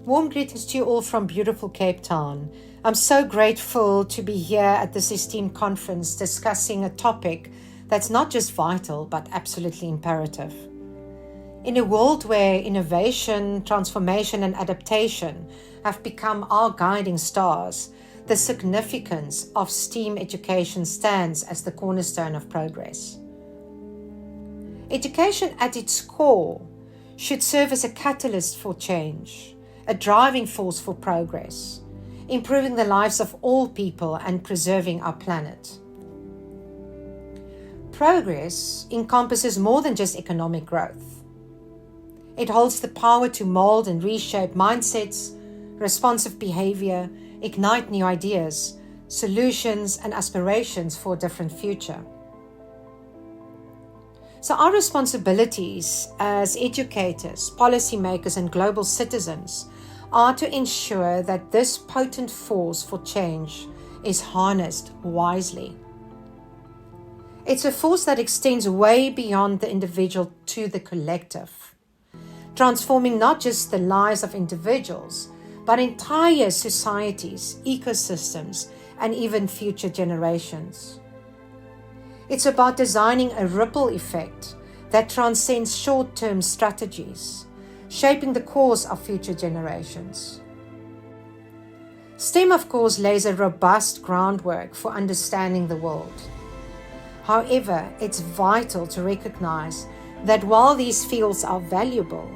Warm greetings to you all from beautiful Cape Town. I'm so grateful to be here at this esteemed conference discussing a topic that's not just vital but absolutely imperative. In a world where innovation, transformation and adaptation have become our guiding stars, the significance of STEAM education stands as the cornerstone of progress. Education at its core should serve as a catalyst for change, a driving force for progress, improving the lives of all people and preserving our planet. Progress encompasses more than just economic growth. It holds the power to mold and reshape mindsets, responsive behavior, ignite new ideas, solutions, and aspirations for a different future. So our responsibilities as educators, policymakers, and global citizens are to ensure that this potent force for change is harnessed wisely. It's a force that extends way beyond the individual to the collective, transforming not just the lives of individuals, but entire societies, ecosystems, and even future generations. It's about designing a ripple effect that transcends short-term strategies, shaping the course of future generations. STEM, of course, lays a robust groundwork for understanding the world. However, it's vital to recognize that while these fields are valuable,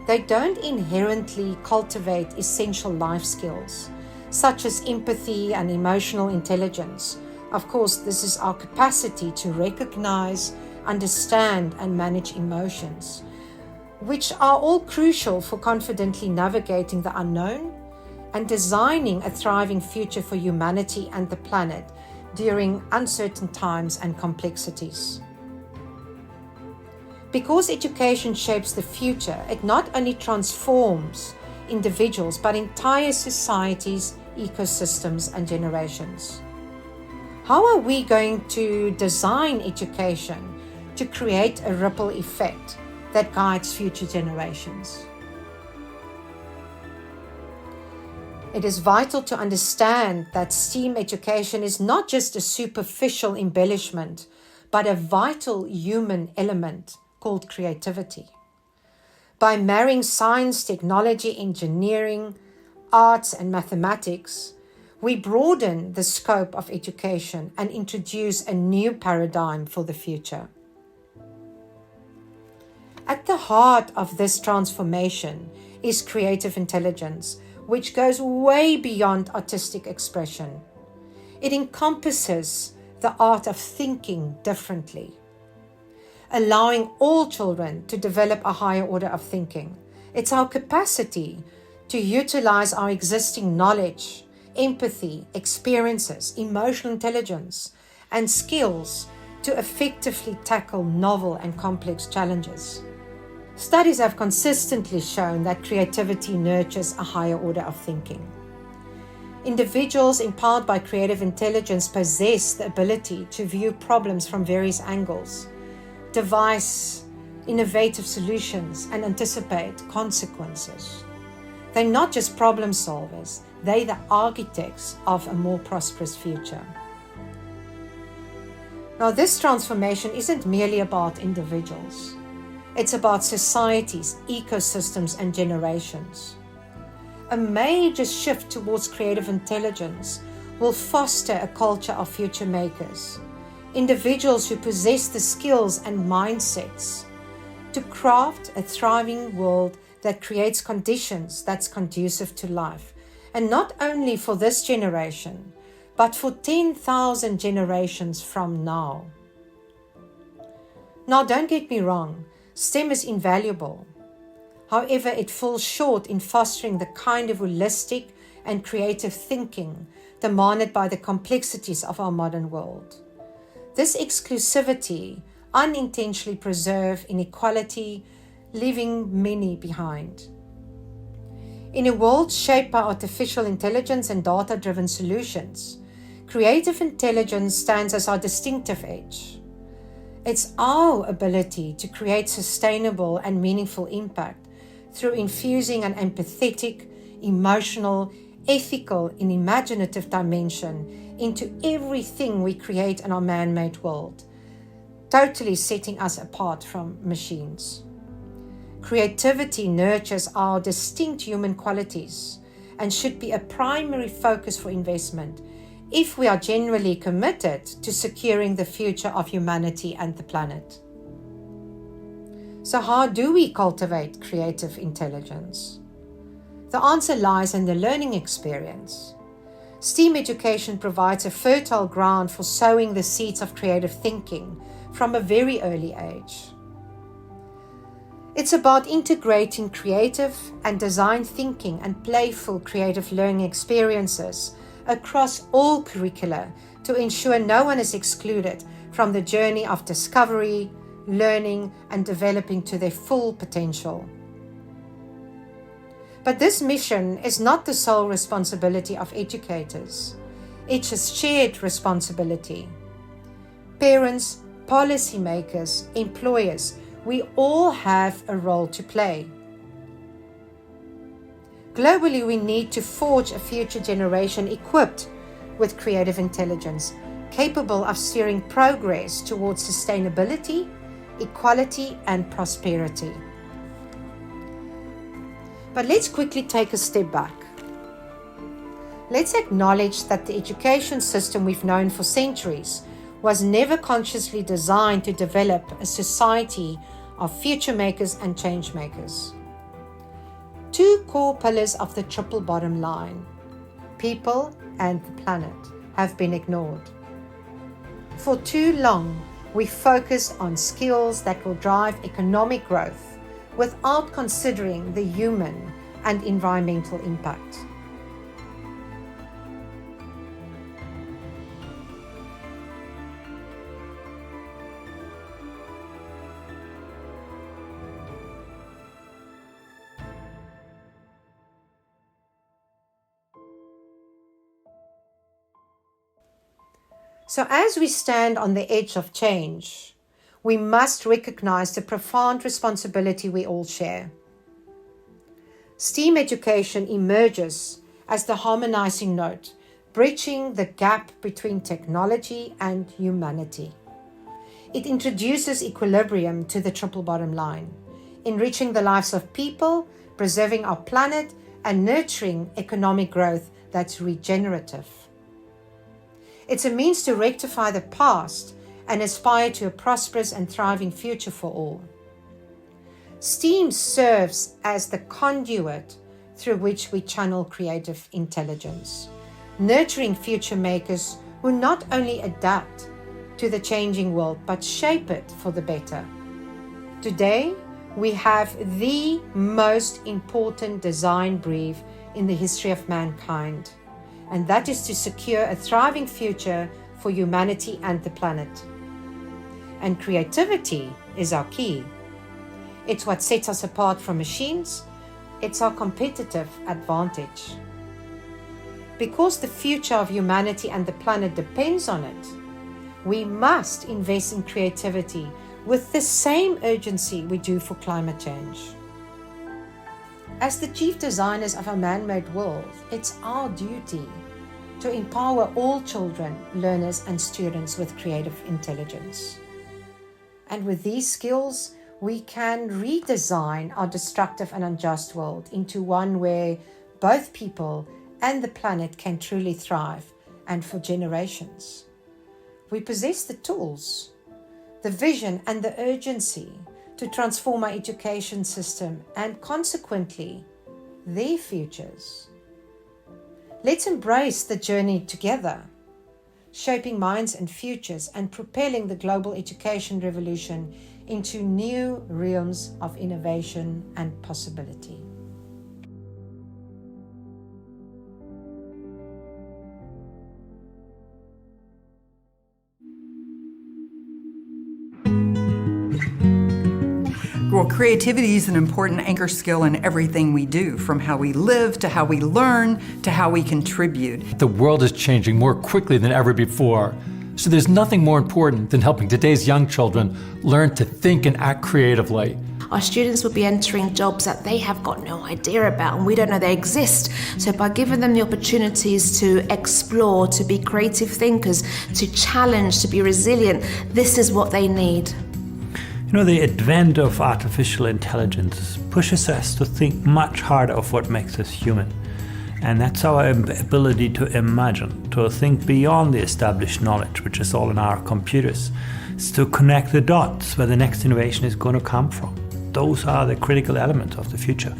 they don't inherently cultivate essential life skills, such as empathy and emotional intelligence. Of course, this is our capacity to recognize, understand, and manage emotions, which are all crucial for confidently navigating the unknown and designing a thriving future for humanity and the planet during uncertain times and complexities. Because education shapes the future, it not only transforms individuals, but entire societies, ecosystems, and generations. How are we going to design education to create a ripple effect that guides future generations? It is vital to understand that STEAM education is not just a superficial embellishment, but a vital human element called creativity. By marrying science, technology, engineering, arts, and mathematics, we broaden the scope of education and introduce a new paradigm for the future. At the heart of this transformation is creative intelligence, which goes way beyond artistic expression. It encompasses the art of thinking differently, allowing all children to develop a higher order of thinking. It's our capacity to utilize our existing knowledge, empathy, experiences, emotional intelligence, and skills to effectively tackle novel and complex challenges. Studies have consistently shown that creativity nurtures a higher order of thinking. Individuals empowered by creative intelligence possess the ability to view problems from various angles, devise innovative solutions, and anticipate consequences. They're not just problem solvers, they're the architects of a more prosperous future. Now, this transformation isn't merely about individuals. It's about societies, ecosystems, and generations. A major shift towards creative intelligence will foster a culture of future makers, individuals who possess the skills and mindsets to craft a thriving world that creates conditions that's conducive to life. And not only for this generation, but for 10,000 generations from now. Now, don't get me wrong, STEM is invaluable. However, it falls short in fostering the kind of holistic and creative thinking demanded by the complexities of our modern world. This exclusivity unintentionally preserves inequality, leaving many behind. In a world shaped by artificial intelligence and data-driven solutions, creative intelligence stands as our distinctive edge. It's our ability to create sustainable and meaningful impact through infusing an empathetic, emotional, ethical, and imaginative dimension into everything we create in our man-made world, totally setting us apart from machines. Creativity nurtures our distinct human qualities and should be a primary focus for investment if we are genuinely committed to securing the future of humanity and the planet. So how do we cultivate creative intelligence? The answer lies in the learning experience. STEAM education provides a fertile ground for sowing the seeds of creative thinking from a very early age. It's about integrating creative and design thinking and playful creative learning experiences across all curricula to ensure no one is excluded from the journey of discovery, learning, and developing to their full potential. But this mission is not the sole responsibility of educators. It's a shared responsibility. Parents, policymakers, employers, we all have a role to play. Globally, we need to forge a future generation equipped with creative intelligence, capable of steering progress towards sustainability, equality, and prosperity. But let's quickly take a step back. Let's acknowledge that the education system we've known for centuries was never consciously designed to develop a society of future makers and change makers. Two core pillars of the triple bottom line, people and the planet, have been ignored. For too long, we focused on skills that will drive economic growth without considering the human and environmental impact. So as we stand on the edge of change, we must recognize the profound responsibility we all share. STEAM education emerges as the harmonizing note, bridging the gap between technology and humanity. It introduces equilibrium to the triple bottom line, enriching the lives of people, preserving our planet, and nurturing economic growth that's regenerative. It's a means to rectify the past and aspire to a prosperous and thriving future for all. STEAM serves as the conduit through which we channel creative intelligence, nurturing future makers who not only adapt to the changing world, but shape it for the better. Today, we have the most important design brief in the history of mankind, and that is to secure a thriving future for humanity and the planet. And creativity is our key. It's what sets us apart from machines. It's our competitive advantage. Because the future of humanity and the planet depends on it, we must invest in creativity with the same urgency we do for climate change. As the chief designers of a man-made world, it's our duty to empower all children, learners, and students with creative intelligence. And with these skills, we can redesign our destructive and unjust world into one where both people and the planet can truly thrive, and for generations. We possess the tools, the vision, and the urgency to transform our education system and consequently their futures. Let's embrace the journey together, shaping minds and futures and propelling the global education revolution into new realms of innovation and possibility. Well, creativity is an important anchor skill in everything we do, from how we live to how we learn to how we contribute. The world is changing more quickly than ever before, so there's nothing more important than helping today's young children learn to think and act creatively. Our students will be entering jobs that they have got no idea about and we don't know they exist. So by giving them the opportunities to explore, to be creative thinkers, to challenge, to be resilient, this is what they need. You know, the advent of artificial intelligence pushes us to think much harder of what makes us human. And that's our ability to imagine, to think beyond the established knowledge, which is all in our computers. It's to connect the dots where the next innovation is going to come from. Those are the critical elements of the future.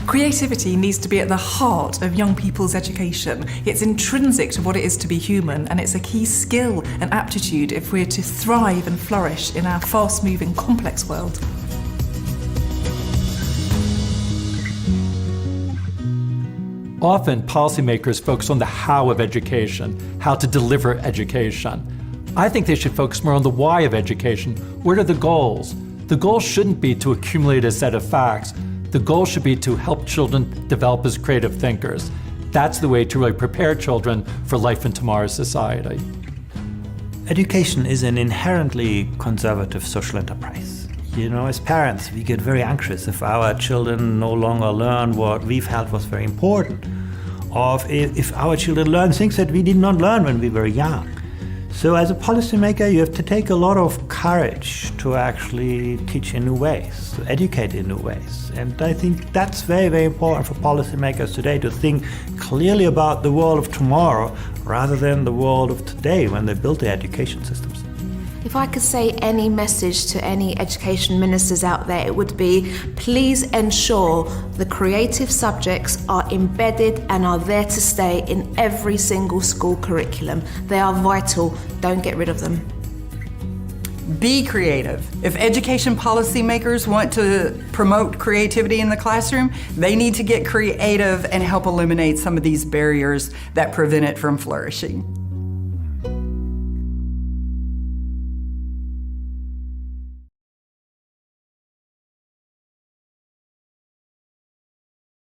Creativity needs to be at the heart of young people's education. It's intrinsic to what it is to be human, and it's a key skill and aptitude if we're to thrive and flourish in our fast-moving, complex world. Often, policymakers focus on the how of education, how to deliver education. I think they should focus more on the why of education. What are the goals? The goal shouldn't be to accumulate a set of facts. The goal should be to help children develop as creative thinkers. That's the way to really prepare children for life in tomorrow's society. Education is an inherently conservative social enterprise. You know, as parents, we get very anxious if our children no longer learn what we felt was very important, or if our children learn things that we did not learn when we were young. So as a policymaker, you have to take a lot of courage to actually teach in new ways, to educate in new ways. And I think that's very, very important for policymakers today, to think clearly about the world of tomorrow rather than the world of today when they build their education systems. If I could say any message to any education ministers out there, it would be, please ensure the creative subjects are embedded and are there to stay in every single school curriculum. They are vital. Don't get rid of them. Be creative. If education policymakers want to promote creativity in the classroom, they need to get creative and help eliminate some of these barriers that prevent it from flourishing.